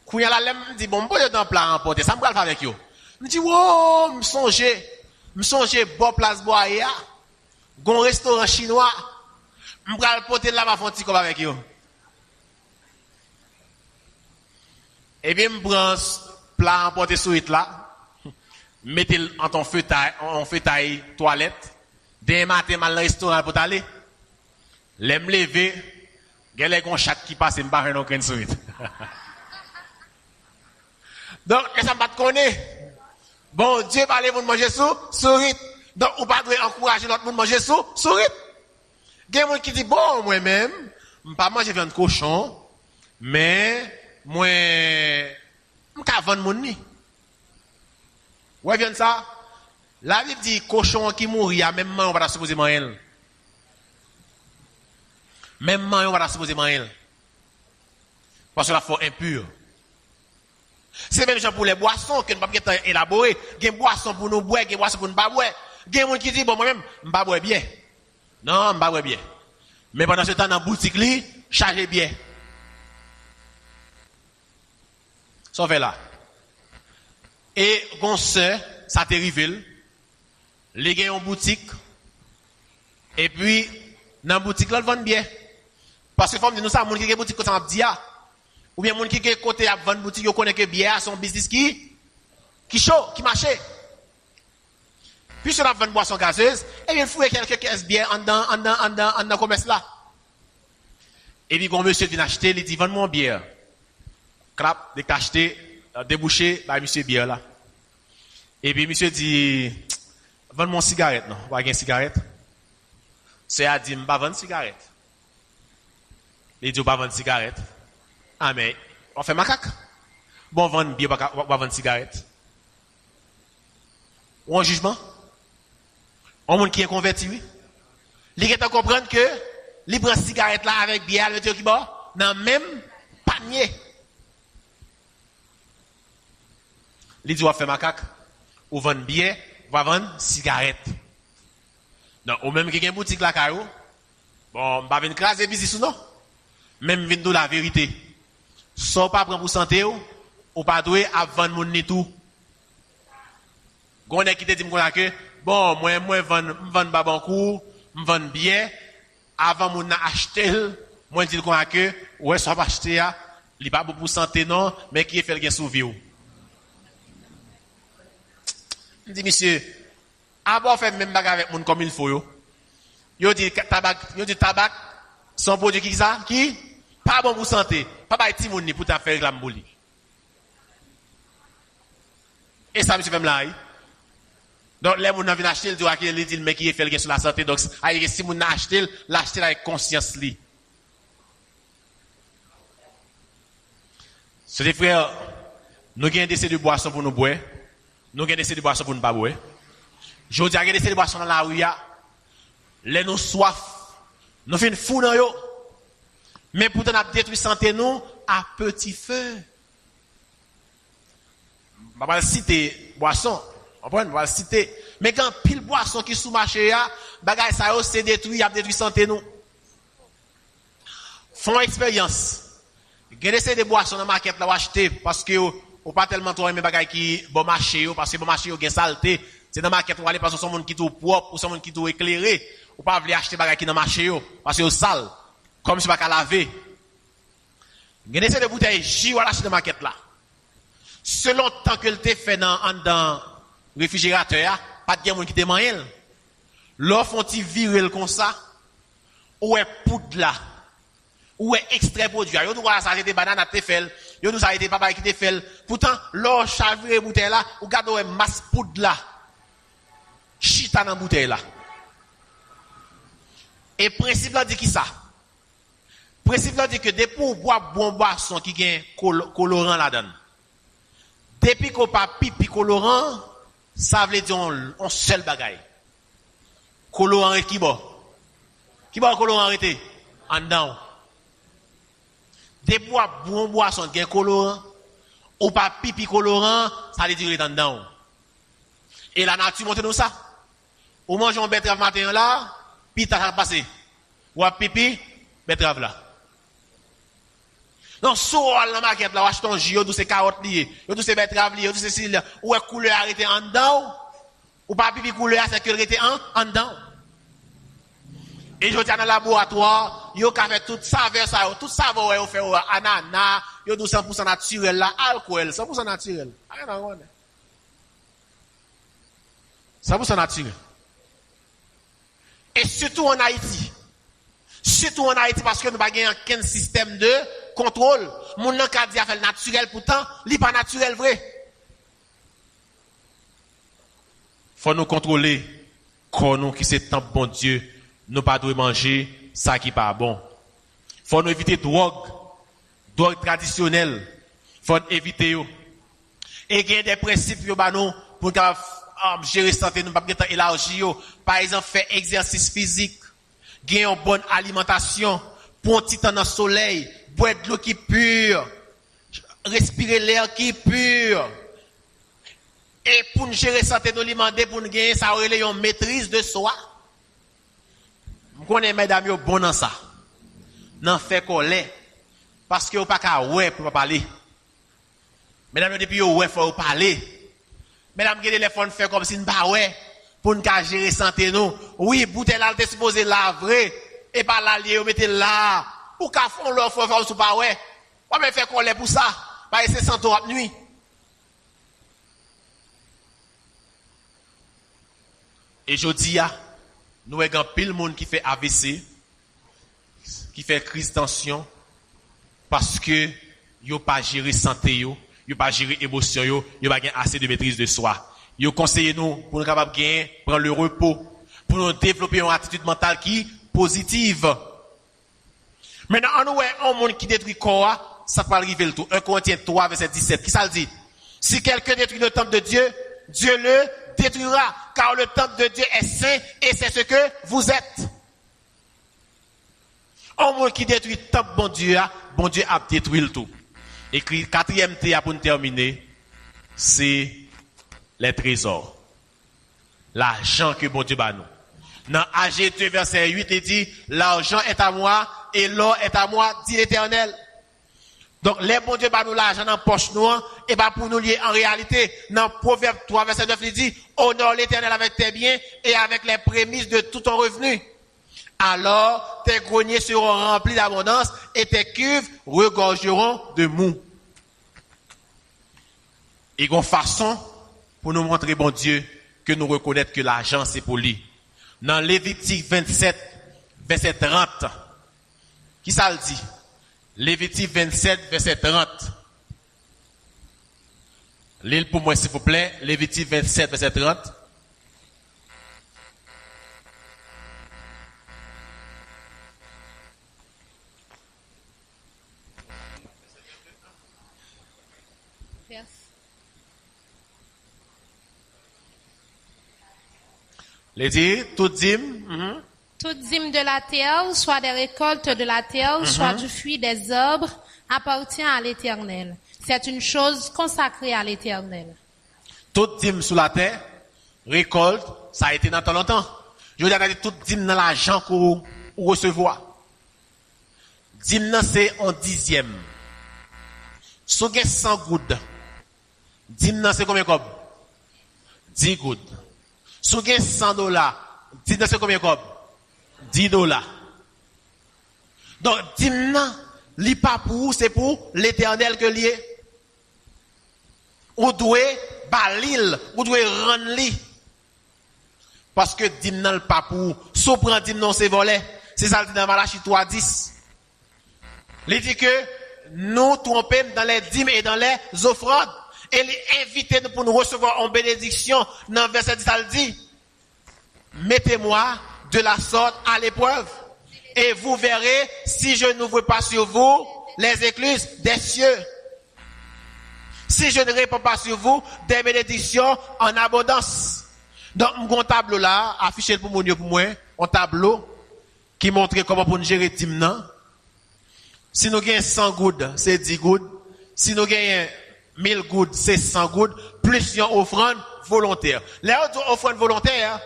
Quand il y a la lème, je dis, bon, je vais dans le plat à emporter. Ça me va faire avec eux. Je dis, oh, je songe, bon place boya. Gon restaurant chinois. Je vais le porter là-bas, faire un petit comme avec eux. Et bien, je prends plat à emporter sourite là. Mettez-le en ton feuille toilette. Dès matin, mal dans le restaurant pour t'aller. L'aime lever. Il y a un chat qui passe et me barre dans une souris. Donc, ça ne pas te connaître. Bon, Dieu parle vous de manger souris. Donc, ou pas de encourager l'autre monde à manger souris. Il y a des gens qui disent, bon, moi-même, je ne pas manger viande de cochon, mais, moi, je ne peux pas vendre mon nid. Ouais, viens ça. La Bible dit cochon qui mourit, même on va la supposer manger. Même on va la supposer manger. Parce que la foi impure. C'est même gens pour les boissons que nous ne pouvons pas élaborer. Il y a des boissons pour nous boire, il y a des boissons pour nous pas boire. Il y a des gens qui disent, bon, moi-même, je ne pas boire bien. Non, je ne pas boire bien. Mais pendant ce temps, dans la boutique, chargez bien. Ça fait là. Et qu'on sait, ça t'est arrivé, les gars en boutique, et puis, dans la boutique, là, ils vendent bien. Parce que, comme nous savons, les gens qui ont boutique, ça m'a dit, ou bien, les gens qui ont côté à vendre boutique, ils connaissent que bien, son business qui chaud, qui marche. Puis, sur la vente boisson gazeuse, et bien, il faut quelques caisses bien en dans le commerce là. Et puis, quand monsieur vient acheter, il dit, vends-moi une bière. Crap, acheter, débouché, bah, monsieur bière là. Et puis, monsieur dit, vends-moi une cigarette, non? Pas une cigarette. C'est à dire, pas vendre cigarette. Il dit, pas vendre cigarette. Ah, mais, on fait macaque. Bon, vendre bière, pas vendre cigarette. Ou un jugement? Un monde qui est converti, oui. Il est comprendre que, il prend cigarette là avec bière, le qui boit, dans le même panier. Il dit, on fait macaque. Ou vendre bière, ou vendre cigarette. Non, ou même quelqu'un boutique là, carreau. Bon, on va venir craser business ou non. Même venir la vérité. Sans pas prendre pour santé ou pas doué à vendre mon nez tout. Gon qui te dit que bon, moi vendre pas bon coup, me vendre bien avant mon acheter, moi dis que ouais ça va acheter a, il pas pour santé non, mais qui fait le gain survie. Je dis monsieur, avant faire même bagarre avec mon comme il faut yo. Yo dit tabac, son produit qui ça qui pas bon pour santé, pas ba ti moun ni pour ta faire glam boli. Et ça monsieur fait là. Donc les moun vient acheter, il dit mais qui fait le gain sur la santé, donc si moun acheter, l'acheter avec conscience li. C'est des frères, nous gagnons des de boissons pour nous boire. Nous gagnons des boissons pour nous pas boire. Je dis à des de boissons dans la rue, les nous soif, nous faisons fou dans yo. Mais pourtant, nous avons détruit santé nous à petit feu. Je vais citer boisson. On va citer. Mais quand pile boisson qui sous marché, bagay ça c'est détruit, a détruit santé nous. Font expérience. Gardez des boissons dans market là acheter parce que ou pas tellement trop aimer bagay qui bon marché parce que bon marché yo gen saleté. C'est dans market ou aller parce que son monde qui tout propre ou son monde qui tout éclairé ou pas vouloir acheter bagay qui dans marché yo parce que yo sale comme si pas qu'à laver. Gardez des bouteilles J ou acheter dans market là. Selon tant que le te fait dans réfrigérateur, pas de monde qui te mange. L'offre on t'y virer comme ça. Ou est poudre là. Ou est extrait produit. Yo nous voilà ça des bananes à te fait. Yo nous ça été papa qui te fait. Pourtant l'or chavire bouteille là, ou garde ou masse poudre là. Chita dans bouteille là. Et principe là dit qui ça? Principe là dit que depuis pour boire bon boisson qui gagne colorant là-dedans. Depuis qu'on pas pipi colorant, ça veut dire on seul bagaille. Colorant qui bon? Qui bon colorant arrêté? En dedans. Depuis qu'on bon boisson qui gagne colorant, ou pas pipi colorant, ça veut dire qu'il est en dedans. Et la nature montre nous ça. Ou mange un betterave matin là, puis t'as passé. Ou à pipi, betterave là. Non, soit la maquette là, ou achète un jus, ou ces carottes liées, ou ces betteraves liées, ou ces cils, ou couleur arrêtée en dedans, ou pas pipi couleur, c'est que arrêtée en dedans. Et je tiens dans le laboratoire, yo ka fait toute saveur ça, tout saveur yo fait ananas, yo 100% naturel là, alcool, 100% naturel. Rien à voir. 100% naturel. Et surtout en Haïti. Surtout en Haïti parce que nous n'avons pas aucun système de contrôle. Mon nan ka di a fait naturel pourtant, li pas naturel vrai. Faut nous contrôler quand nous qui c'est tant bon Dieu, nous pas doit manger ça qui pas bon. Faut nous éviter drogue traditionnelle. Faut éviter yo. Et il y a des principes yo ba nous pour gérer santé nous pas élargir yo. Par exemple faire exercice physique, gagner une bonne alimentation, prendre un petit temps dans le soleil, boire de l'eau qui est pure, respirer l'air qui est pur. Et pour gérer santé nous demander pour nous gagner ça aurait une maîtrise de soi. Vous connaissez mesdames yo bon dans ça. N'en fait colère parce que vous pas qu'à ouais pour parler. Mesdames depuis yo ouais faut parler. Mesdames qui téléphone fait comme si nous pas ouais pour nous gérer santé nous. Oui, bouteille là t'es supposé laver et pas la lier mettez là. Ou ka font leur faut faire sous pas ouais. Pas me faire colère pour ça. Pas c'est santo à nuit. Et je dis nous avons pile monde qui fait AVC, qui fait crise de tension, parce que yo pas gérer santé yo pas gérer émotion yo pas gagner assez de maîtrise de soi. Yo conseille nous pour nous capable gagner prendre le repos, pour nous développer une attitude mentale qui positive. Maintenant on voit un monde qui détruit corps, ça peut arriver le tout. 1 Corinthiens 3 verset 17. Qui ça le dit? Si quelqu'un détruit le temple de Dieu, Dieu le détruira, car le temple de Dieu est saint et c'est ce que vous êtes. Un monde qui détruit le temple bon Dieu a détruit le tout. Et quatrième thé pour nous terminer, c'est les trésors. L'argent que bon Dieu bat nous. Dans AG 2 verset 8, il dit, l'argent est à moi et l'or est à moi, dit l'Éternel. Donc, les bon Dieu bat nous l'argent dans la poche noire, et pas pour nous lier en réalité. Dans Proverbe 3, verset 9, il dit, honore l'Éternel avec tes biens et avec les prémices de tout ton revenu. Alors, tes greniers seront remplis d'abondance et tes cuves regorgeront de mou. Et une façon pour nous montrer, bon Dieu, que nous reconnaître que l'argent, c'est pour lui. Dans Lévitique 27, verset 30, qui ça le dit? Lévitique 27, verset 30. L'île pour moi, s'il vous plaît. Lévitique 27, verset 30. Yes. Les dit, tout dîme. Toute dîme de la terre, soit des récoltes de la terre, soit du fruit des arbres, appartient à l'Éternel. C'est une chose consacrée à l'Éternel. Toute dîme sous la terre, récolte, ça a été dans longtemps. Je veux dire, toute dîme dans l'argent qu'on recevoir. Dîme, c'est en dixième. Si vous avez 100 gouttes, dîme, c'est combien comme? 10 gouttes. Si vous avez $100, dîme, c'est combien comme? $10. Donc, dîme, li pas pour vous, c'est pour l'Éternel que lié. Ou doit balil, ou doit rendre li. Parce que dîme nan pas pour, so prend dîme non c'est volé. C'est ça le dit dans Malachie 3:10. Il dit que nous trompons dans les dîmes et dans les offrandes. Et il invite nous pour nous recevoir en bénédiction. Dans verset 10, il dit, mettez-moi de la sorte à l'épreuve. Et vous verrez si je n'ouvre pas sur vous les écluses des cieux. Si je ne réponds pas sur vous des bénédictions en abondance. Donc, mon tableau là, affiché pour moi, un tableau qui montre comment pour nous gérer dîme. Si nous gagnons 100 gouttes, c'est 10 gouttes. Si nous gagnons 1000 gouttes, c'est 100 gouttes, plus une offrande volontaire. Là, offrande volontaire,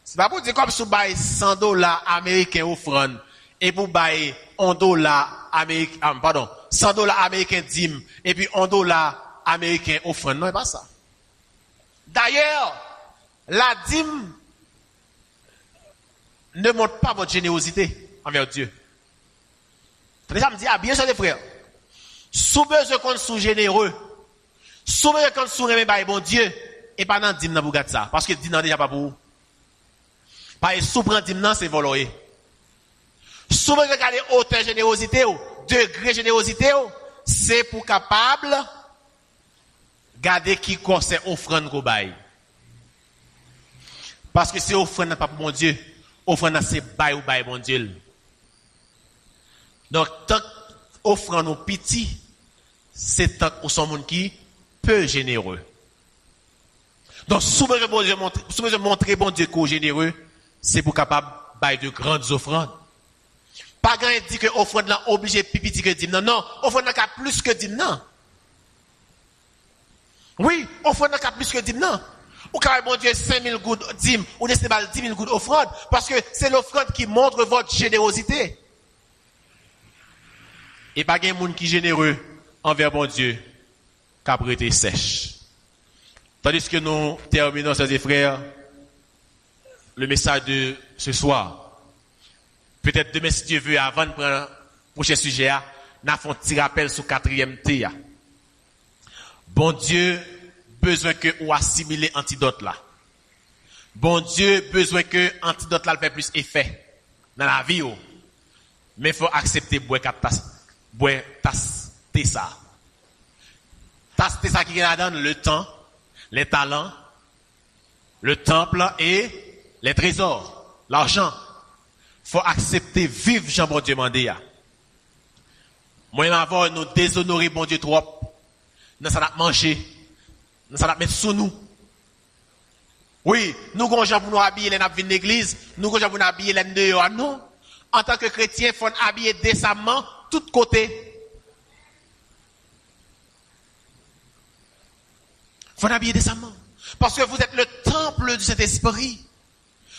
c'est pas pour dire comme si vous baillez $100 américains offrande, et vous baillez $1 américain, pardon, $100 américains dîme, et puis $1 américain offrande. Non, c'est pas ça. D'ailleurs, la dîme ne montre pas votre générosité envers Dieu. Déjà, me dit, ah, bien sûr, les frères, sous besoin qu'on soit généreux, sous besoin qu'on soit remet par bon Dieu, et pas dans dîme dans pour ça, parce que dîme n'a déjà pas pour vous. Parce que sous prend dîme non, c'est voler. Sous besoin regarder hauteur générosité, degré générosité, c'est pour capable garder qui c'est offrande qu'on baille. Parce que c'est offrande n'est pas pour mon Dieu, offrande c'est bail ou bail mon Dieu. Donc tant offrande au petit, c'est tant qu'on son monde qui peu généreux. Donc souvent bon Dieu montrer bon Dieu qu'on est généreux, c'est pour capable bail de grandes offrandes. Pas grand dit que offrande là obligé plus petit que dîme. Non, offrande là plus que dîme non. Oui, offrande là plus que dîme non. Ou quand bon Dieu 5000 gouttes dîme, ou laissez mal 10 000 gouttes offrande parce que c'est l'offrande qui montre votre générosité. Et pas un monde qui est généreux envers bon Dieu, qui a prêté sèche. Tandis que nous terminons, chers et frères, le message de ce soir. Peut-être demain, si Dieu veut, avant de prendre le prochain sujet, nous avons un petit rappel sur 4e T. Bon Dieu, besoin que ou assimiler antidote là. Bon Dieu, besoin que antidote là fait plus effet dans la vie. Mais il faut accepter boire 4 tasses. Boire tasse ça. Tasse ça qui est là-dedans, le temps, les talents, le temple et les trésors, l'argent. Faut accepter vivre Jean bon Dieu mandé. Moi avant nous déshonorer bon Dieu trop. Nous ça n'a manger. Nous ça n'a mettre sous nous. Oui, nous gon gens pour nous habiller les n'a venir l'église, nous gon gens pour nous habiller les dehors non. En tant que chrétien, faut habiller décemment tout côté. Faut habiller décemment parce que vous êtes le temple du Saint-Esprit.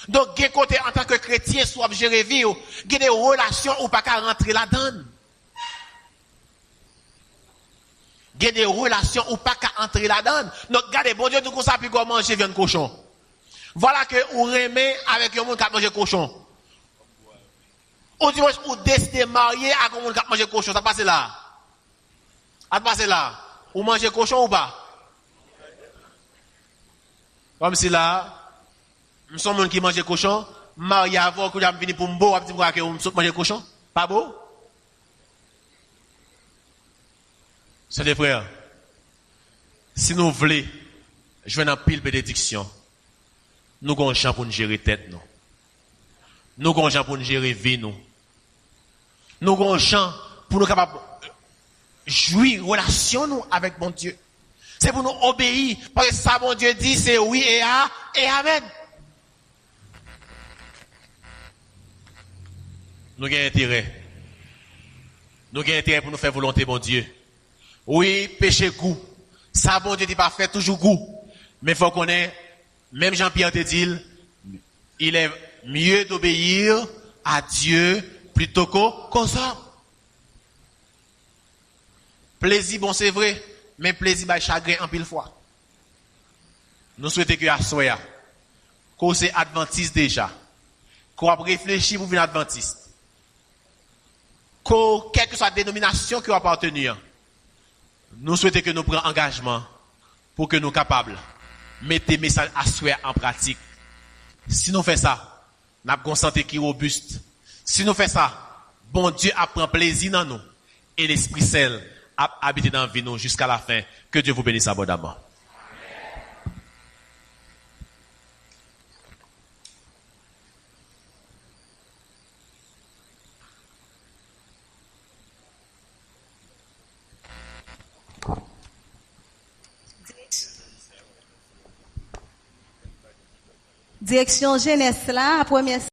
Donc, gen côté en tant que chrétien, soit gérer vie, gen des relations ou pas qu'à rentrer là-dedans. Gen des relations ou pas qu'à entrer là-dedans. Donc, regardez, bon Dieu, nous ça puis comment manger viande cochon. Voilà que ou remet avec un monde qui a mangé cochon. Ou dimanche ou décider marier avec un monde qui a mangé cochon, ça passe là. Ça passe là. Ou manger cochon ou pas? Comme si là, nous sommes gens qui mangent cochon, marié avant que j'aime venir pour me beau, après que nous mange cochon. Pas beau? C'est des frères. Si nous voulons jouer dans pile bénédiction, nous avons un champ pour nous gérer tête, nous. Nous avons un champ pour nous gérer vie, nous. Nous avons un champ pour nous capables jouir relation nous avec mon Dieu. C'est pour nous obéir, parce que ça, mon Dieu dit, c'est oui et amen. Nous avons intérêt. Nous avons intérêt pour nous faire volonté, mon Dieu. Oui, péché goût. Ça, bon Dieu dit pas faire toujours goût. Mais il faut qu'on ait, même Jean-Pierre te dit, il est mieux d'obéir à Dieu plutôt qu'aux hommes. Plaisir, bon, c'est vrai, mais plaisir, bah, chagrin en pile fois. Nous souhaitons que à soya, qu'on c'est adventiste déjà, qu'on a réfléchi pour venir adventiste. Quelle que soit la dénomination qui va appartenir, nous souhaitons que nous prenions engagement pour que nous soyons capables de mettre les messages à souhait en pratique. Si nous faisons ça, nous avons une santé qui est robuste. Si nous faisons ça, bon Dieu apprend plaisir dans nous et l'Esprit Saint a habité dans la vie nous jusqu'à la fin. Que Dieu vous bénisse abondamment. Direction jeunesse là, première